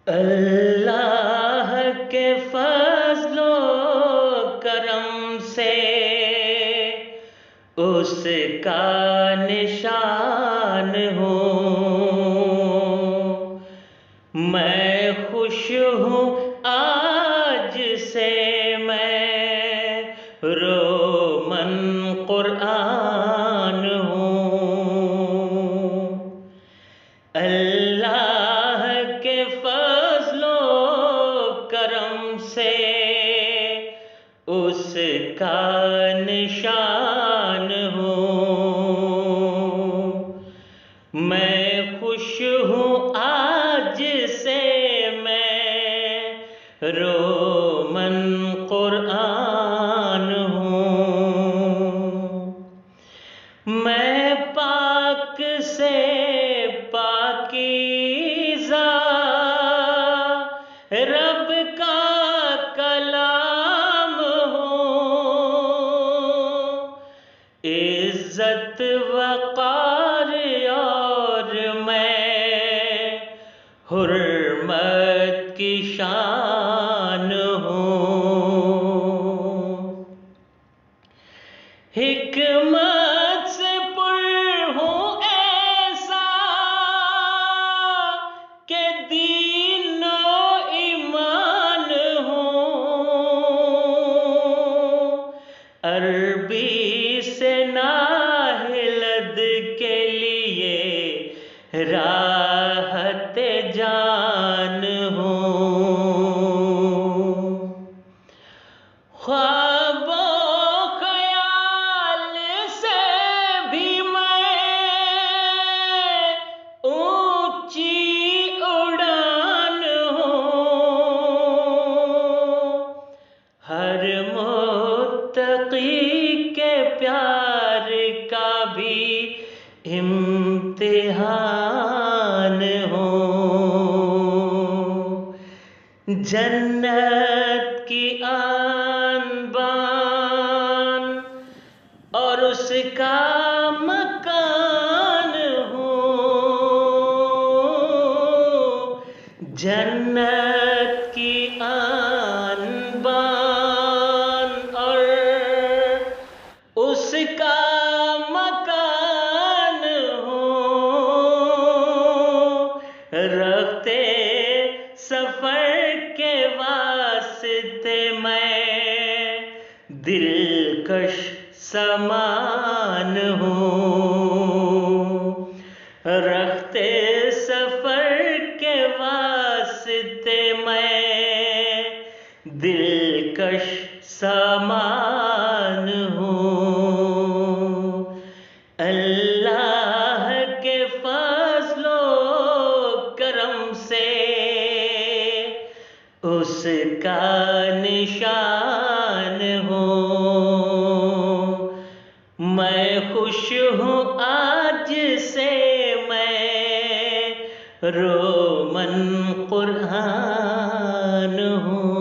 अल्लाह के फज़्लो करम से उसका निशान हूँ। मैं खुश हूँ आज से मैं रोमन कुरान हूँ। अल्लाह के फज़्लो करम से उसका निशान हूँ। मैं खुश हूँ आज से मैं रोमन कुरान हूँ। मैं पाक से पाकीज़ा रब का कलाम हूँ। इज्जत वक़ार और मैं हुर्मत की शान हूँ। हिकमत से पुर हूँ ऐसा के दीन और ईमान हूँ। अरबी से नाहिलद के लिए राहत जान हूँ। ख्वाबों ख्याल से भी मैं ऊंची उड़ान हूँ। हर मुत्तकी के प्यार का भी इम्तिहान हूँ। जन्नत की आन बान और उसका मकान हूँ। जन्नत की आन बान और उसका मकान हूँ। रफ्ते सफर के वास्ते मैं दिलकश समान हूँ। रफ्ते सफर के वास्ते मैं दिलकश समान हूँ। अल्लाह के फज़्लो करम से उसका निशान हूँ। मैं खुश हूँ आज से मैं रोमन कुरान हूँ।